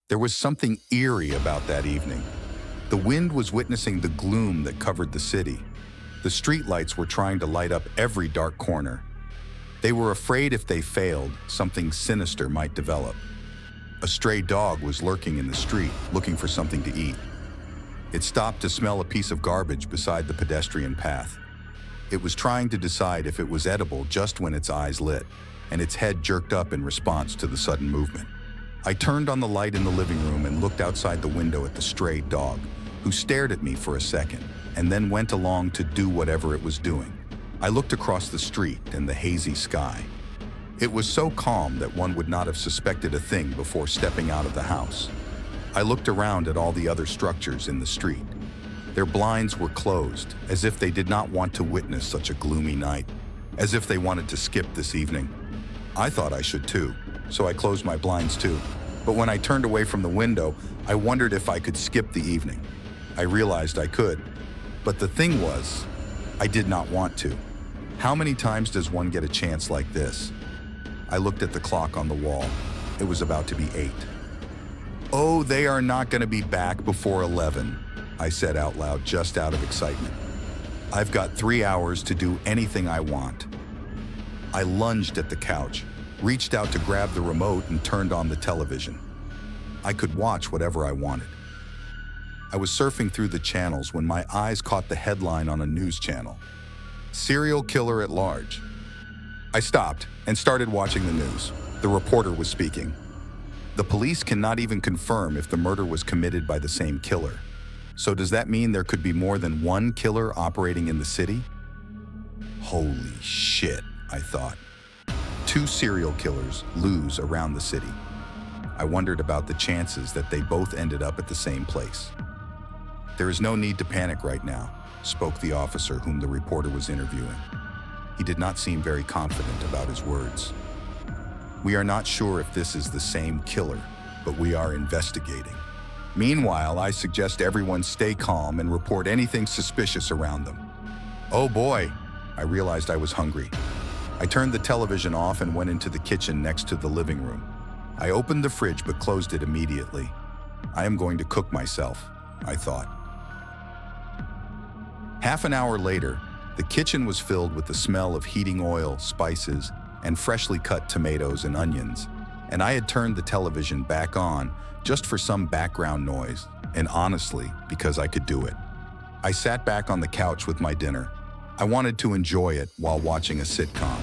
There was something eerie about that evening. The wind was witnessing the gloom that covered the city. The streetlights were trying to light up every dark corner. They were afraid if they failed, something sinister might develop. A stray dog was lurking in the street, looking for something to eat. It stopped to smell a piece of garbage beside the pedestrian path. It was trying to decide if it was edible just when its eyes lit, and its head jerked up in response to the sudden movement. I turned on the light in the living room and looked outside the window at the stray dog, who stared at me for a second, and then went along to do whatever it was doing. I looked across the street and the hazy sky. It was so calm that one would not have suspected a thing before stepping out of the house. I looked around at all the other structures in the street. Their blinds were closed, as if they did not want to witness such a gloomy night, as if they wanted to skip this evening. I thought I should too, so I closed my blinds too. But when I turned away from the window, I wondered if I could skip the evening. I realized I could, but the thing was, I did not want to. How many times does one get a chance like this? I looked at the clock on the wall. It was about to be 8. "Oh, they are not going to be back before 11, I said out loud, just out of excitement. I've got 3 hours to do anything I want. I lunged at the couch, reached out to grab the remote and turned on the television. I could watch whatever I wanted. I was surfing through the channels when my eyes caught the headline on a news channel. Serial killer at large. I stopped and started watching the news. The reporter was speaking. The police cannot even confirm if the murder was committed by the same killer. So does that mean there could be more than one killer operating in the city? Holy shit, I thought. 2 serial killers loose around the city. I wondered about the chances that they both ended up at the same place. "There is no need to panic right now," spoke the officer whom the reporter was interviewing. He did not seem very confident about his words. "We are not sure if this is the same killer, but we are investigating. Meanwhile, I suggest everyone stay calm and report anything suspicious around them." Oh boy, I realized I was hungry. I turned the television off and went into the kitchen next to the living room. I opened the fridge but closed it immediately. I am going to cook myself, I thought. Half an hour later, the kitchen was filled with the smell of heating oil, spices, and freshly cut tomatoes and onions, and I had turned the television back on just for some background noise, and honestly, because I could do it. I sat back on the couch with my dinner. I wanted to enjoy it while watching a sitcom.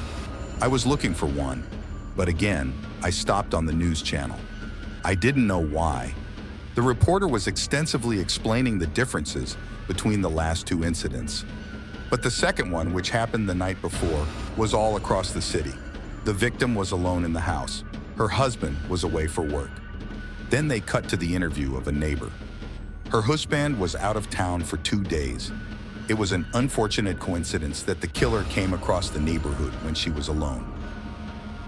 I was looking for one, but again, I stopped on the news channel. I didn't know why. The reporter was extensively explaining the differences between the last 2 incidents. But the second one, which happened the night before, was all across the city. The victim was alone in the house. Her husband was away for work. Then they cut to the interview of a neighbor. Her husband was out of town for 2 days. It was an unfortunate coincidence that the killer came across the neighborhood when she was alone.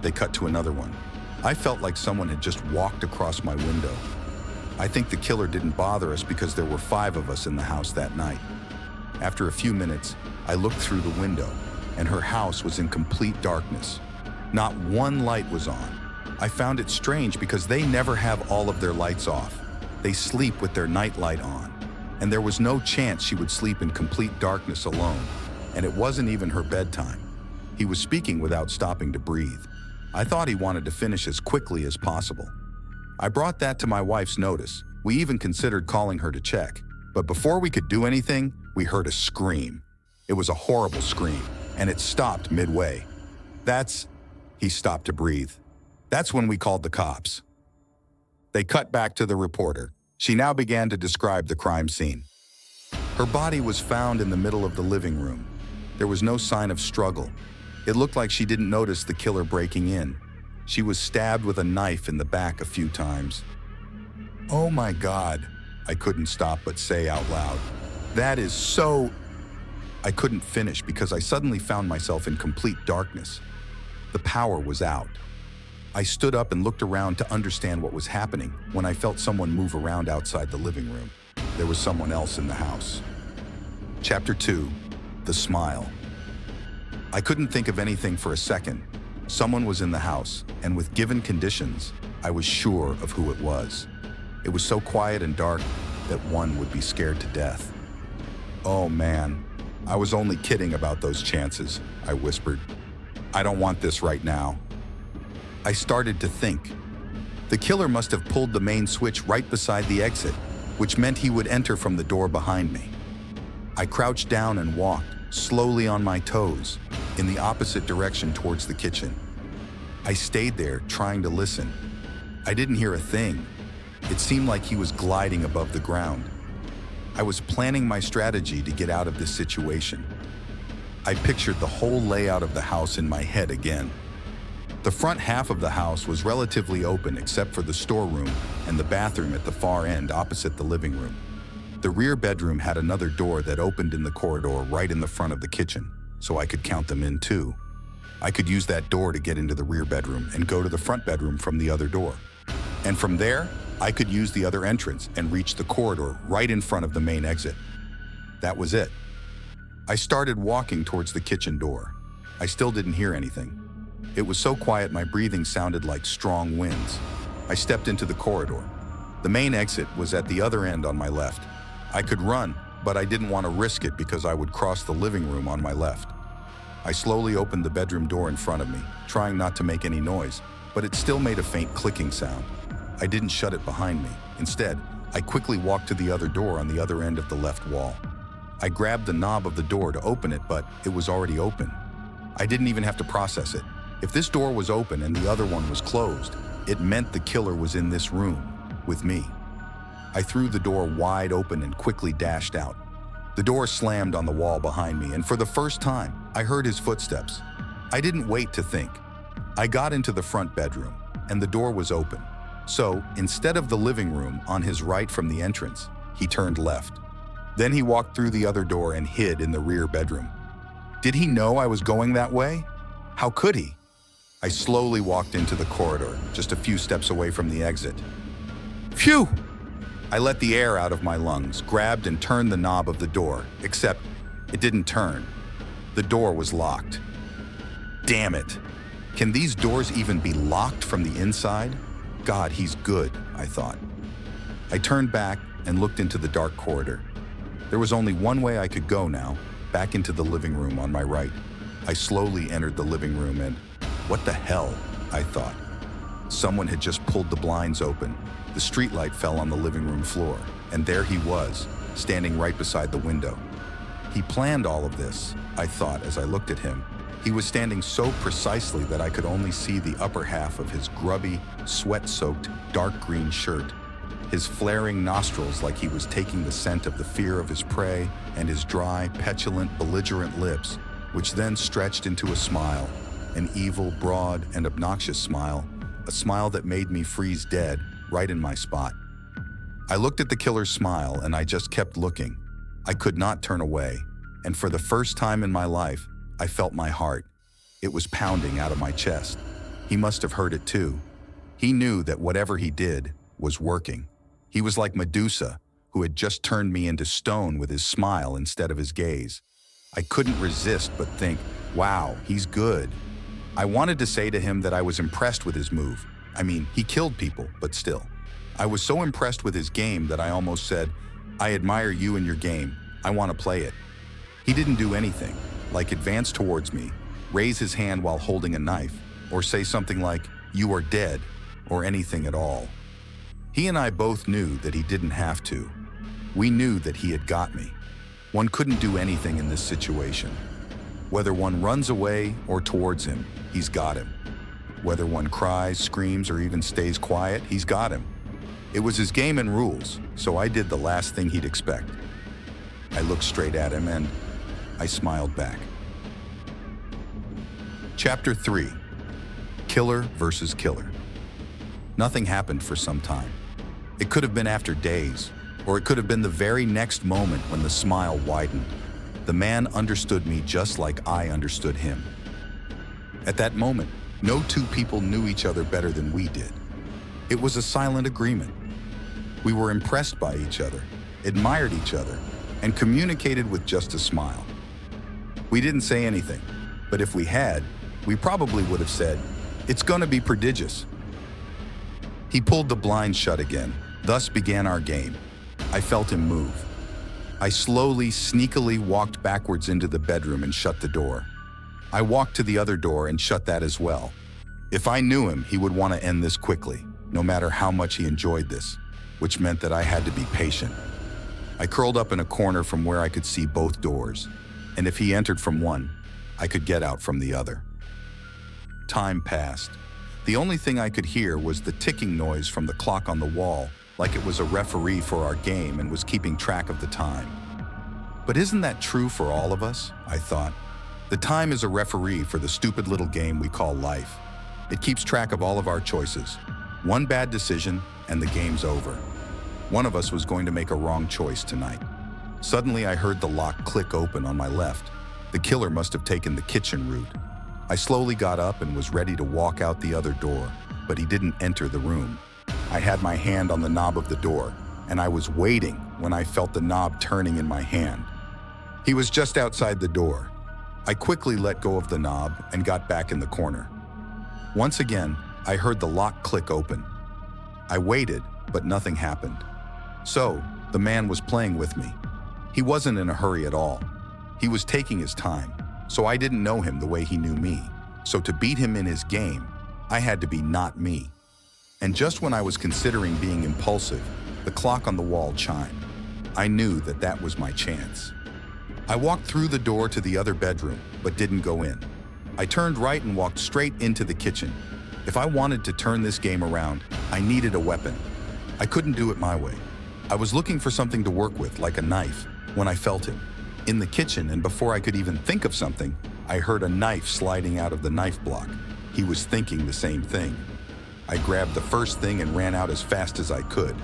They cut to another one. I felt like someone had just walked across my window. I think the killer didn't bother us because there were 5 of us in the house that night. After a few minutes, I looked through the window, and her house was in complete darkness. Not one light was on. I found it strange because they never have all of their lights off. They sleep with their nightlight on, and there was no chance she would sleep in complete darkness alone, and it wasn't even her bedtime. He was speaking without stopping to breathe. I thought he wanted to finish as quickly as possible. I brought that to my wife's notice. We even considered calling her to check. But before we could do anything, we heard a scream. It was a horrible scream, and it stopped midway. He stopped to breathe. That's when we called the cops. They cut back to the reporter. She now began to describe the crime scene. Her body was found in the middle of the living room. There was no sign of struggle. It looked like she didn't notice the killer breaking in. She was stabbed with a knife in the back a few times. "Oh my God," I couldn't stop but say out loud. "That is so..." I couldn't finish because I suddenly found myself in complete darkness. The power was out. I stood up and looked around to understand what was happening when I felt someone move around outside the living room. There was someone else in the house. Chapter 2, The Smile. I couldn't think of anything for a second. Someone was in the house, and with given conditions, I was sure of who it was. It was so quiet and dark that one would be scared to death. "Oh man, I was only kidding about those chances," I whispered. "I don't want this right now." I started to think. The killer must have pulled the main switch right beside the exit, which meant he would enter from the door behind me. I crouched down and walked, slowly on my toes, in the opposite direction towards the kitchen. I stayed there, trying to listen. I didn't hear a thing. It seemed like he was gliding above the ground. I was planning my strategy to get out of this situation. I pictured the whole layout of the house in my head again. The front half of the house was relatively open except for the storeroom and the bathroom at the far end opposite the living room. The rear bedroom had another door that opened in the corridor right in the front of the kitchen, so I could count them in too. I could use that door to get into the rear bedroom and go to the front bedroom from the other door. And from there, I could use the other entrance and reach the corridor right in front of the main exit. That was it. I started walking towards the kitchen door. I still didn't hear anything. It was so quiet my breathing sounded like strong winds. I stepped into the corridor. The main exit was at the other end on my left. I could run, but I didn't want to risk it because I would cross the living room on my left. I slowly opened the bedroom door in front of me, trying not to make any noise, but it still made a faint clicking sound. I didn't shut it behind me. Instead, I quickly walked to the other door on the other end of the left wall. I grabbed the knob of the door to open it, but it was already open. I didn't even have to process it. If this door was open and the other one was closed, it meant the killer was in this room, with me. I threw the door wide open and quickly dashed out. The door slammed on the wall behind me, and for the first time, I heard his footsteps. I didn't wait to think. I got into the front bedroom, and the door was open. So, instead of the living room on his right from the entrance, he turned left. Then he walked through the other door and hid in the rear bedroom. Did he know I was going that way? How could he? I slowly walked into the corridor, just a few steps away from the exit. Phew! I let the air out of my lungs, grabbed and turned the knob of the door, except it didn't turn. The door was locked. Damn it! Can these doors even be locked from the inside? God, he's good, I thought. I turned back and looked into the dark corridor. There was only one way I could go now, back into the living room on my right. I slowly entered the living room and, what the hell, I thought. Someone had just pulled the blinds open. The streetlight fell on the living room floor, and there he was, standing right beside the window. He planned all of this, I thought as I looked at him. He was standing so precisely that I could only see the upper half of his grubby, sweat-soaked, dark green shirt, his flaring nostrils like he was taking the scent of the fear of his prey, and his dry, petulant, belligerent lips, which then stretched into a smile, an evil, broad, and obnoxious smile, a smile that made me freeze dead, right in my spot. I looked at the killer's smile, and I just kept looking. I could not turn away, and for the first time in my life, I felt my heart. It was pounding out of my chest. He must have heard it too. He knew that whatever he did was working. He was like Medusa, who had just turned me into stone with his smile instead of his gaze. I couldn't resist but think, wow, he's good. I wanted to say to him that I was impressed with his move. I mean, he killed people, but still. I was so impressed with his game that I almost said, I admire you and your game. I want to play it. He didn't do anything, like advance towards me, raise his hand while holding a knife, or say something like, you are dead, or anything at all. He and I both knew that he didn't have to. We knew that he had got me. One couldn't do anything in this situation. Whether one runs away or towards him, he's got him. Whether one cries, screams, or even stays quiet, he's got him. It was his game and rules, so I did the last thing he'd expect. I looked straight at him and I smiled back. Chapter 3. Killer versus Killer. Nothing happened for some time. It could have been after days, or it could have been the very next moment when the smile widened. The man understood me just like I understood him. At that moment, no two people knew each other better than we did. It was a silent agreement. We were impressed by each other, admired each other, and communicated with just a smile. We didn't say anything, but if we had, we probably would have said, it's gonna be prodigious. He pulled the blind shut again, Thus began our game. I felt him move. I slowly, sneakily walked backwards into the bedroom and shut the door. I walked to the other door and shut that as well. If I knew him, he would want to end this quickly, no matter how much he enjoyed this, which meant that I had to be patient. I curled up in a corner from where I could see both doors, and if he entered from one, I could get out from the other. Time passed. The only thing I could hear was the ticking noise from the clock on the wall, like it was a referee for our game and was keeping track of the time. But isn't that true for all of us? I thought. The time is a referee for the stupid little game we call life. It keeps track of all of our choices. One bad decision, and the game's over. One of us was going to make a wrong choice tonight. Suddenly, I heard the lock click open on my left. The killer must have taken the kitchen route. I slowly got up and was ready to walk out the other door, but he didn't enter the room. I had my hand on the knob of the door, and I was waiting when I felt the knob turning in my hand. He was just outside the door. I quickly let go of the knob and got back in the corner. Once again, I heard the lock click open. I waited, but nothing happened. So, the man was playing with me. He wasn't in a hurry at all. He was taking his time, so I didn't know him the way he knew me. So to beat him in his game, I had to be not me. And just when I was considering being impulsive, the clock on the wall chimed. I knew that that was my chance. I walked through the door to the other bedroom, but didn't go in. I turned right and walked straight into the kitchen. If I wanted to turn this game around, I needed a weapon. I couldn't do it my way. I was looking for something to work with, like a knife, when I felt him. In the kitchen, and before I could even think of something, I heard a knife sliding out of the knife block. He was thinking the same thing. I grabbed the first thing and ran out as fast as I could.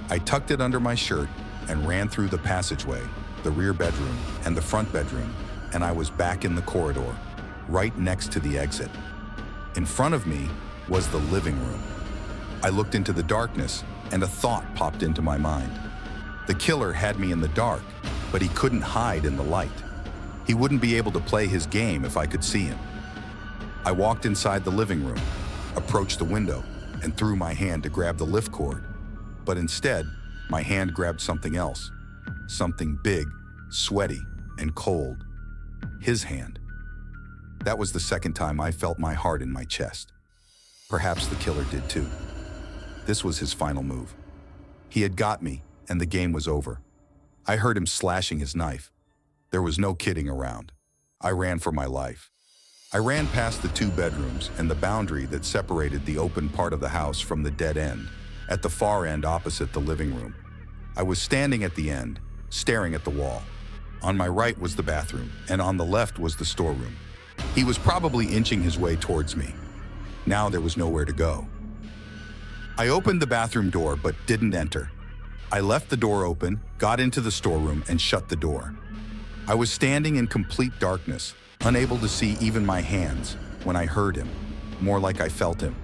I tucked it under my shirt and ran through the passageway, the rear bedroom, and the front bedroom, and I was back in the corridor, right next to the exit. In front of me was the living room. I looked into the darkness, and a thought popped into my mind. The killer had me in the dark, but he couldn't hide in the light. He wouldn't be able to play his game if I could see him. I walked inside the living room, approached the window, and threw my hand to grab the lift cord. But instead, my hand grabbed something else. Something big, sweaty, and cold. His hand. That was the second time I felt my heart in my chest. Perhaps the killer did too. This was his final move. He had got me, and the game was over. I heard him slashing his knife. There was no kidding around. I ran for my life. I ran past the two bedrooms and the boundary that separated the open part of the house from the dead end, at the far end opposite the living room. I was standing at the end, staring at the wall. On my right was the bathroom, and on the left was the storeroom. He was probably inching his way towards me. Now there was nowhere to go. I opened the bathroom door but didn't enter. I left the door open, got into the storeroom, and shut the door. I was standing in complete darkness, unable to see even my hands, when I heard him, more like I felt him.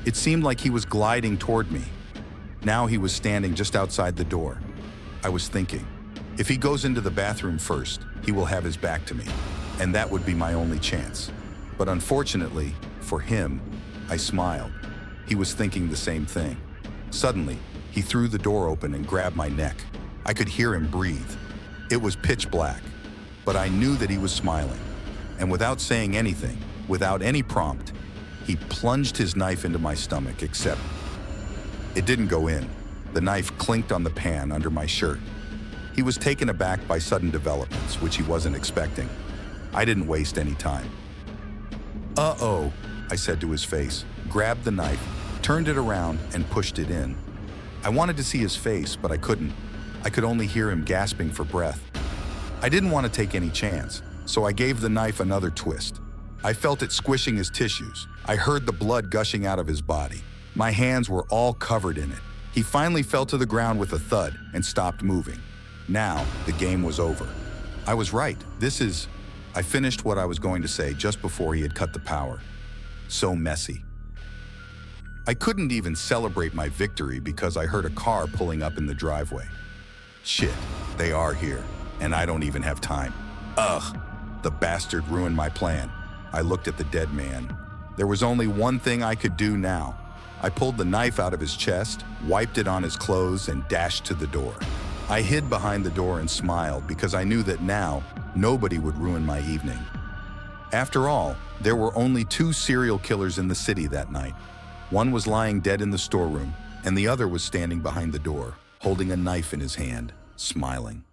It seemed like he was gliding toward me. Now he was standing just outside the door. I was thinking, if he goes into the bathroom first, he will have his back to me, and that would be my only chance. But unfortunately, for him, I smiled. He was thinking the same thing. Suddenly, he threw the door open and grabbed my neck. I could hear him breathe. It was pitch black, but I knew that he was smiling. And without saying anything, without any prompt, he plunged his knife into my stomach, except it didn't go in. The knife clinked on the pan under my shirt. He was taken aback by sudden developments, which he wasn't expecting. I didn't waste any time. "Uh-oh," I said to his face, grabbed the knife, turned it around, and pushed it in. I wanted to see his face, but I couldn't. I could only hear him gasping for breath. I didn't want to take any chance, so I gave the knife another twist. I felt it squishing his tissues. I heard the blood gushing out of his body. My hands were all covered in it. He finally fell to the ground with a thud and stopped moving. Now, the game was over. I was right. I finished what I was going to say just before he had cut the power. So messy. I couldn't even celebrate my victory because I heard a car pulling up in the driveway. Shit, they are here, and I don't even have time. Ugh, the bastard ruined my plan. I looked at the dead man. There was only one thing I could do now. I pulled the knife out of his chest, wiped it on his clothes, and dashed to the door. I hid behind the door and smiled because I knew that now nobody would ruin my evening. After all, there were only 2 serial killers in the city that night. One was lying dead in the storeroom, and the other was standing behind the door, holding a knife in his hand, smiling.